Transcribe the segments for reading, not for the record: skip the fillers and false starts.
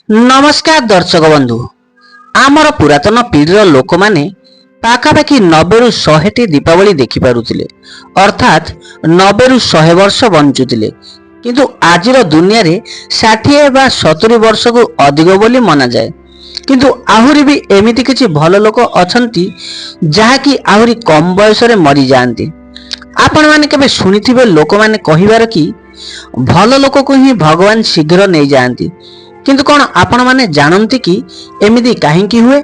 नमस्कार दर्शक बंधु आमर पुरातन पीढ़ीर लोक मैंने पाखापाखि 90 रु 100 दीपावली देखि पारुथिले अर्थात 90 रु 100 वर्ष बंचुथिले किंतु आजिर दुनिया रे 60 बा 70 वर्ष को अधिक बोली मना जाए। किंतु आहुरी भी एमिति किछि भल लोक अछंती जहाँकि आहुरी कम बयस रे मरी जाती। आपण माने केबे सुनिथिबे लोक माने कहिबार कि भल लोक को ही भगवान शीघ्र नहीं जाती। किंतु कौन आपण माने जानती कि एमिति काहींकी हुए?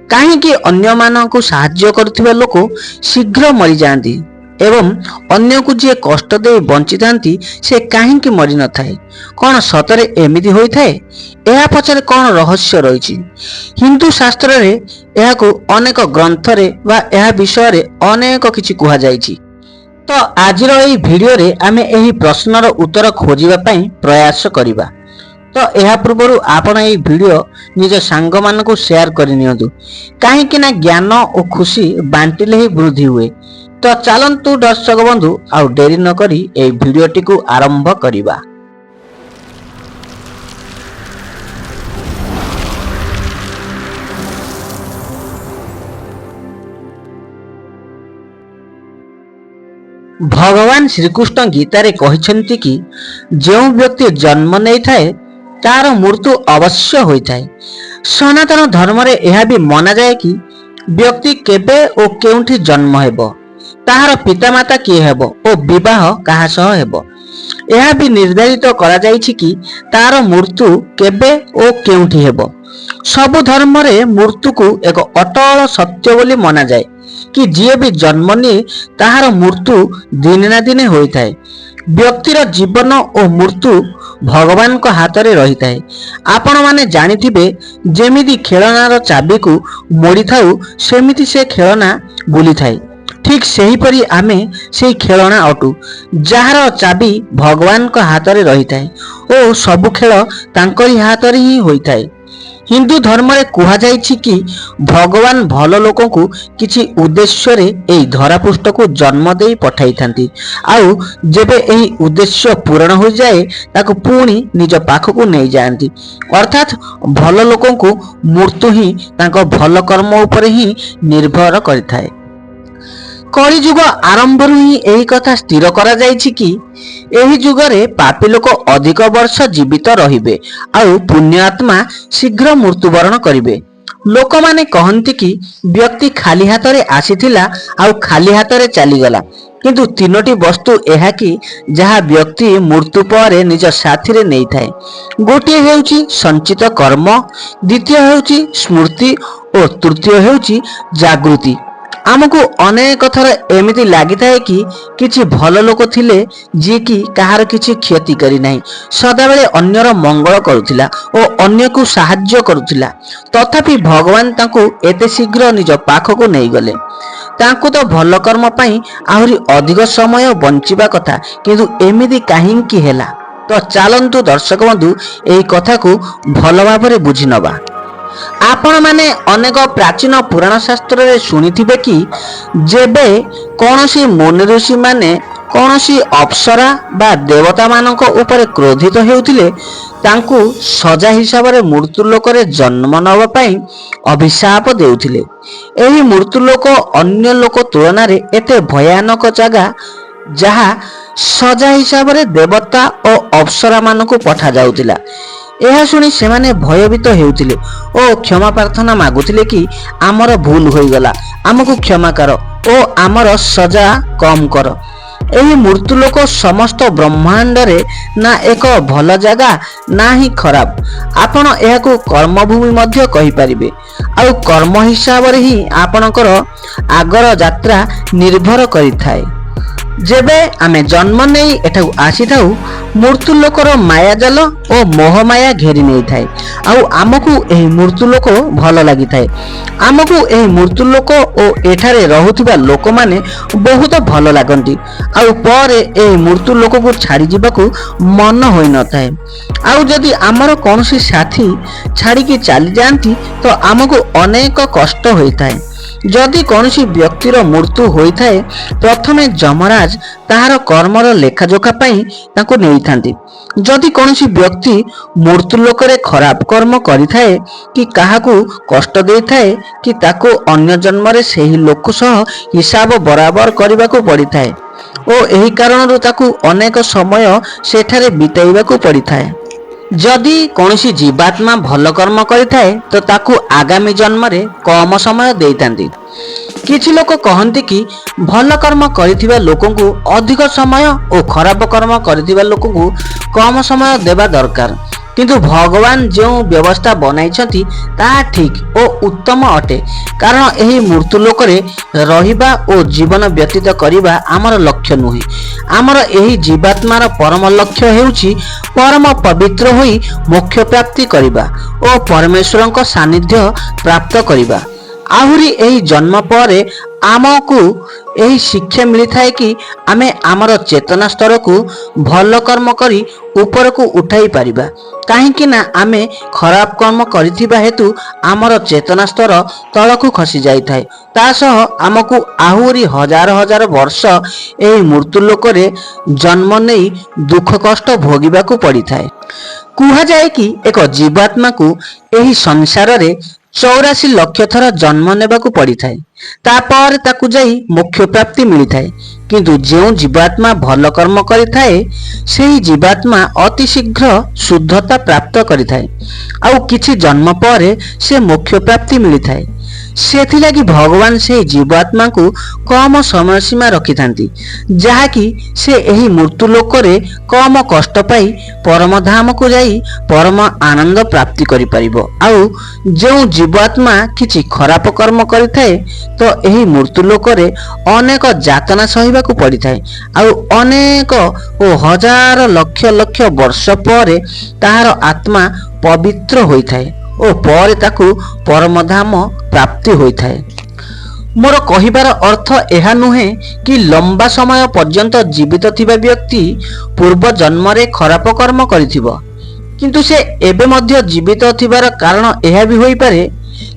काहींकी अन्य मानकु साहाय्य करथिबा लोक शीघ्र मरी जाती एवं अन्य को जे कष्ट दे बंची थांती से काहींकी मरी न थाए? कौन सतरे एमिति होई थाए? एहा पछरे कौन रहस्य रहिछि? हिंदू शास्त्र रे एहाकु अनेक ग्रंथ रे वा एहा विषय रे अनेक किछि कुहा जाइछि। तो आजिर एही भिडियो रे आमे एही प्रश्नर उत्तर खोजिबा पई प्रयास करिबा। तो यह पूर्व आपण ये वीडियो निज सांग मान को शेयर करनियंतु कहीं ना ज्ञान और खुशी बांटिले ही वृद्धि हुए। तो चलंतु दर्शक बंधु आउ डेरी न करी ए वीडियोटी को आरंभ करिबा। भगवान श्रीकृष्ण गीता रे कहिसेंती कि जो व्यक्ति जन्म नहीं थाए तार मृत्यु अवश्य होता है। सनातन धर्म रे यह भी मना जाए कि व्यक्ति केबे ओ केउठी जन्म हेबो, ताहार पितामाता किए हेबो ओ विवाह कहा सह हेबो। यह भी निर्धारित करा जाइछि कि तार मृत्यु केबे ओ केउठी हेबो। सबु धर्म रे मृत्यु को एक अटल सत्य बोली मना जाए कि जिए भी जन्म निए ताहार मृत्यु दिने ना दिने होता है। व्यक्तिर जीवन और मृत्यु भगवान को हाथ रे रही थाए। आपण माने जानिथिबे जेमिति खेलनार चाबी को मोड़ी थाउ सेमिति से खेलना बुली थाए। ठीक सही परी आमे से खेलना अटू जार चाबी भगवान को हाथ रे रही थाए ओ सबु खेल तांकरी हाथ रे ही होई थाए। हिंदू धर्म रे कुहा जाइछि कि भगवान भल लोक को किछि उद्देश्य रे एई धरापृष्ठ को जन्म देई पठाई थांती आउ जेबे एई उद्देश्य पूर्ण हो जाए ताको पुणी निज पाख को नहीं जाती। अर्थात भल लोक को मृत्यु ही तांको भल कर्म ऊपर ही निर्भर करिथाए। कली जुग आरंभ ही यही कथा स्थिर करा जाइछि कि एही जुगरे पापी लोक अधिक वर्ष जीवित रहिबे आउ पुण्य आत्मा शीघ्र मृत्युवरण करिवे। लोक माने कहंती कि व्यक्ति खाली हाथ रे आसीथिला आउ खाली हाथ रे चली गला। किंतु तीनोटी वस्तु एहा कि जहा व्यक्ति मृत्यु पर निज साथी रे नहीं थाए। गोटे हेउची संचित कर्म, द्वितीय हेउची स्मृति और तृतीय हेउची जागृति। आमको अनेक थर एमिति लगी थाए कि किछि भल लोक थिले जे कि कहार किछि क्षति करी नाही, सदाबेले अन्यर मंगल करुथिला और अन्य को साहाय्य करुथिला। तथापि भगवान तांको एते शीघ्र निज पाख को नहीं गले। तांको तो भल कर्म पई आहुरी अधिक समय बंचिबा कथा, किंतु एमिति काहींकी हेला? तो चलंतु दर्शक बंधु एई कथा को भल भाबरे बुझी नबा। आपण माने अनेक प्राचीन पुराण शास्त्र रे सुनिथिबे कि जेबे कोनोसी मुनि ऋषि माने कोनोसी अप्सरा बा देवता मानक ऊपर क्रोधित हेउथिले तांकु सजा हिसाब रे मृत्यु लोक रे जन्म नवा पई अभिशाप देउथिले। एही मृत्यु लोक अन्य लोक तुलना रे एते भयानक जगह जहा सजा हिसाब रे देवता और अप्सरा मानक पठा जाउतिला। यह शुणी से माने भयभीत हेउथिले ओ क्षमा प्रार्थना मागुथिले कि आमर भूल होई गला, आमको क्षमा कर ओ आमर सजा कम कर। एही मृत्यु लोक समस्त ब्रह्मांड रे ना एक भल जगह ना ही खराब। आपण एहाको कर्मभूमि मध्य कहि परिबे आउ कर्म हिसाब रे ही आपणकर आगर यात्रा निर्भर करिथाए। जेबे आमे जन्म नहीं एठाऊ आसी थाऊ मृत्यु लोकर माया जाल और मोह माया घेरी नहीं थाए आउ आमको एही मृत्यु लोक भल लगी थाए। आमको एही मृत्यु लोक और एठारे रहुथिबा लोक माने बहुत भल लागंती आउ पर एही मृत्यु लोक को छाड़ी जिबाकू मन होई न थाए। आउ जदि आमर कोनोसी साथी छाड़ी की चली जांती तो आमको अनेक कष्ट होई थाए। ଯଦି କୌଣସି ବ୍ୟକ୍ତିର ମୃତ୍ୟୁ ହୋଇଥାଏ, ପ୍ରଥମେ ଯମରାଜ ତାହାର କର୍ମର ଲେଖାଜୋଖା ପାଇଁ ତାଙ୍କୁ ନେଇଥାନ୍ତି। ଯଦି କୌଣସି ବ୍ୟକ୍ତି ମୃତ୍ୟୁ ଲୋକରେ ଖରାପ କର୍ମ କରିଥାଏ କି କାହାକୁ କଷ୍ଟ ଦେଇଥାଏ କି ତାକୁ ଅନ୍ୟ ଜନ୍ମରେ ସେହି ଲୋକ ସହ ହିସାବ ବରାବର କରିବାକୁ ପଡ଼ିଥାଏ ଓ ଏହି କାରଣରୁ ତାକୁ ଅନେକ ସମୟ ସେଠାରେ ବିତାଇବାକୁ ପଡ଼ିଥାଏ। ଯଦି କୌଣସି ଜୀବାତ୍ମା ଭଲ କର୍ମ କରିଥାଏ ତ ତାକୁ ଆଗାମୀ ଜନ୍ମରେ କମ ସମୟ ଦେଇଥାନ୍ତି। କିଛି ଲୋକ କହନ୍ତି କି ଭଲ କର୍ମ କରିଥିବା ଲୋକଙ୍କୁ ଅଧିକ ସମୟ ଓ ଖରାପ କର୍ମ କରିଥିବା ଲୋକଙ୍କୁ କମ ସମୟ ଦେବା ଦରକାର। କିନ୍ତୁ ଭଗବାନ ଯେଉଁ ବ୍ୟବସ୍ଥା ବନାଇଛନ୍ତି ତାହା ଠିକ୍ ଓ ଉତ୍ତମ ଅଟେ, କାରଣ ଏହି ମୃତ୍ୟୁ ଲୋକରେ ରହିବା ଓ ଜୀବନ ବ୍ୟତୀତ କରିବା ଆମର ଲକ୍ଷ୍ୟ ନୁହେଁ। ଆମର ଏହି ଜୀବାତ୍ମାର ପରମ ଲକ୍ଷ୍ୟ ହେଉଛି ପରମ ପବିତ୍ର ହୋଇ ମୋକ୍ଷ ପ୍ରାପ୍ତି କରିବା ଓ ପରମେଶ୍ୱରଙ୍କ ସାନ୍ନିଧ୍ୟ ପ୍ରାପ୍ତ କରିବା। ଆହୁରି ଏହି ଜନ୍ମ ପରେ ଆମକୁ ଏହି ଶିକ୍ଷା ମିଳିଥାଏ କି ଆମେ ଆମର ଚେତନା ସ୍ତରକୁ ଭଲ କର୍ମ କରି ଉପରକୁ ଉଠାଇ ପାରିବା, କାହିଁକି ନା ଆମେ ଖରାପ କର୍ମ କରିଥିବା ହେତୁ ଆମର ଚେତନା ସ୍ତର ତଳକୁ ଖସି ଯାଇଥାଏ। ତା ସହ ଆମକୁ ଆହୁରି ହଜାର ହଜାର ବର୍ଷ ଏହି ମୃତ୍ୟୁ ଲୋକରେ ଜନ୍ମ ନେଇ ଦୁଃଖ କଷ୍ଟ ଭୋଗିବାକୁ ପଡ଼ିଥାଏ। କୁହାଯାଏ କି ଏକ ଜୀବାତ୍ମାକୁ ଏହି ସଂସାରରେ 84 ଲକ୍ଷ ଥର ଜନ୍ମ ନେବାକୁ ପଡ଼ିଥାଏ, ତାପରେ ତାକୁ ଯାଇ ମୋକ୍ଷ ପ୍ରାପ୍ତି ମିଳିଥାଏ। କିନ୍ତୁ ଯେଉଁ ଜୀବାତ୍ମା ଭଲ କର୍ମ କରିଥାଏ ସେହି ଜୀବାତ୍ମା ଅତି ଶୀଘ୍ର ଶୁଦ୍ଧତା ପ୍ରାପ୍ତ କରିଥାଏ ଆଉ କିଛି ଜନ୍ମ ପରେ ସେ ମୋକ୍ଷ ପ୍ରାପ୍ତି ମିଳିଥାଏ। ସେଥିଲାଗି ଭଗବାନ ସେହି ଜୀବାତ୍ମାଙ୍କୁ କମ ସମୟ ସୀମା ରଖିଥାନ୍ତି, ଯାହାକି ସେ ଏହି ମୃତ୍ୟୁ ଲୋକରେ କମ କଷ୍ଟ ପାଇ ପରମ ଧାମକୁ ଯାଇ ପରମ ଆନନ୍ଦ ପ୍ରାପ୍ତି କରିପାରିବ। ଆଉ ଯେଉଁ ଜୀବାତ୍ମା କିଛି ଖରାପ କର୍ମ କରିଥାଏ ତ ଏହି ମୃତ୍ୟୁ ଲୋକରେ ଅନେକ ଯାତନା ସହିବାକୁ ପଡ଼ିଥାଏ ଆଉ ଅନେକ ଓ ହଜାର ଲକ୍ଷ ଲକ୍ଷ ବର୍ଷ ପରେ ତାହାର ଆତ୍ମା ପବିତ୍ର ହୋଇଥାଏ ଓ ପରେ ତାକୁ ପରମଧାମ ପ୍ରାପ୍ତି ହୋଇଥାଏ। ମୋର କହିବାର ଅର୍ଥ ଏହା ନୁହେଁ କି ଲମ୍ବା ସମୟ ପର୍ଯ୍ୟନ୍ତ ଜୀବିତ ଥିବା ବ୍ୟକ୍ତି ପୂର୍ବ ଜନ୍ମରେ ଖରାପ କର୍ମ କରିଥିବ, କିନ୍ତୁ ସେ ଏବେ ମଧ୍ୟ ଜୀବିତ ଥିବାର କାରଣ ଏହା ବି ହୋଇପାରେ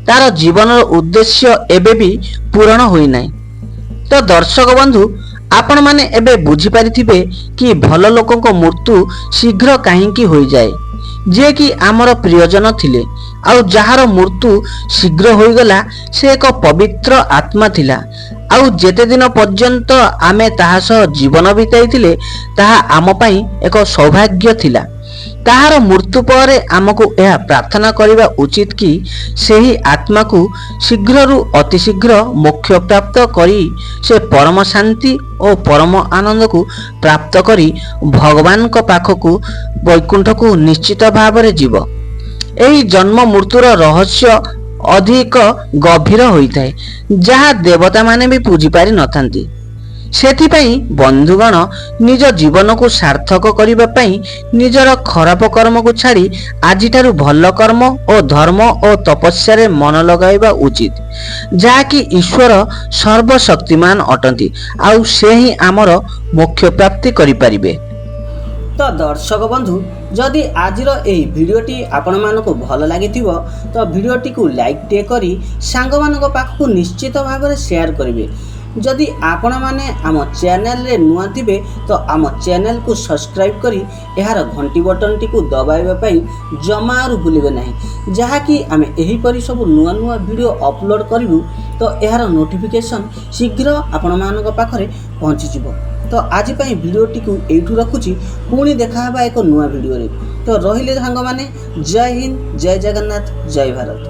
ତାର ଜୀବନର ଉଦ୍ଦେଶ୍ୟ ଏବେ ବି ପୂରଣ ହୋଇନାହିଁ। ତ ଦର୍ଶକ ବନ୍ଧୁ, ଆପଣମାନେ ଏବେ ବୁଝିପାରିଥିବେ କି ଭଲ ଲୋକଙ୍କ ମୃତ୍ୟୁ ଶୀଘ୍ର କାହିଁକି ହୋଇଯାଏ, ଯିଏ କି ଆମର ପ୍ରିୟଜନ ଥିଲେ ଆଉ ଯାହାର ମୃତ୍ୟୁ ଶୀଘ୍ର ହୋଇଗଲା ସେ ଏକ ପବିତ୍ର ଆତ୍ମା ଥିଲା ଆଉ ଯେତେ ଦିନ ପର୍ଯ୍ୟନ୍ତ ଆମେ ତାହା ସହ ଜୀବନ ବିତାଇଥିଲେ ତାହା ଆମ ପାଇଁ ଏକ ସୌଭାଗ୍ୟ ଥିଲା। ତାହାର ମୃତ୍ୟୁ ପରେ ଆମକୁ ଏହା ପ୍ରାର୍ଥନା କରିବା ଉଚିତ କି ସେହି ଆତ୍ମାକୁ ଶୀଘ୍ରରୁ ଅତି ଶୀଘ୍ର ମୋକ୍ଷ ପ୍ରାପ୍ତ କରି ସେ ପରମ ଶାନ୍ତି ଓ ପରମ ଆନନ୍ଦକୁ ପ୍ରାପ୍ତ କରି ଭଗବାନଙ୍କ ପାଖକୁ ବୈକୁଣ୍ଠକୁ ନିଶ୍ଚିତ ଭାବରେ ଯିବ। ଏହି ଜନ୍ମ ମୃତ୍ୟୁର ରହସ୍ୟ ଅଧିକ ଗଭୀର ହୋଇଥାଏ, ଯାହା ଦେବତାମାନେ ବି ବୁଝିପାରି ନଥାନ୍ତି। ସେଥିପାଇଁ ବନ୍ଧୁଗଣ, ନିଜ ଜୀବନକୁ ସାର୍ଥକ କରିବା ପାଇଁ ନିଜର ଖରାପ କର୍ମକୁ ଛାଡ଼ି ଆଜିଠାରୁ ଭଲ କର୍ମ ଓ ଧର୍ମ ଓ ତପସ୍ୟାରେ ମନ ଲଗାଇବା ଉଚିତ, ଯାହାକି ଈଶ୍ୱର ସର୍ବଶକ୍ତିମାନ ଅଟନ୍ତି ଆଉ ସେ ହିଁ ଆମର ମୋକ୍ଷ ପ୍ରାପ୍ତି କରିପାରିବେ। ତ ଦର୍ଶକ ବନ୍ଧୁ, ଯଦି ଆଜିର ଏହି ଭିଡ଼ିଓଟି ଆପଣମାନଙ୍କୁ ଭଲ ଲାଗିଥିବ ତ ଭିଡ଼ିଓଟିକୁ ଲାଇକ୍ଟିଏ କରି ସାଙ୍ଗମାନଙ୍କ ପାଖକୁ ନିଶ୍ଚିତ ଭାବରେ ସେୟାର କରିବେ। ଯଦି ଆପଣମାନେ ଆମ ଚ୍ୟାନେଲରେ ନୂଆ ଥିବେ ତ ଆମ ଚ୍ୟାନେଲକୁ ସବସ୍କ୍ରାଇବ୍ କରି ଏହାର ଘଣ୍ଟି ବଟନଟିକୁ ଦବାଇବା ପାଇଁ ଜମାରୁ ଭୁଲିବେ ନାହିଁ, ଯାହାକି ଆମେ ଏହିପରି ସବୁ ନୂଆ ନୂଆ ଭିଡ଼ିଓ ଅପଲୋଡ଼ କରିବୁ ତ ଏହାର ନୋଟିଫିକେସନ୍ ଶୀଘ୍ର ଆପଣମାନଙ୍କ ପାଖରେ ପହଞ୍ଚିଯିବ। ତ ଆଜି ପାଇଁ ଭିଡ଼ିଓଟିକୁ ଏଇଠୁ ରଖୁଛି, ପୁଣି ଦେଖା ହେବା ଏକ ନୂଆ ଭିଡ଼ିଓରେ। ତ ରହିଲେ ସାଙ୍ଗମାନେ, ଜୟ ହିନ୍ଦ, ଜୟ ଜଗନ୍ନାଥ, ଜୟ ଭାରତ।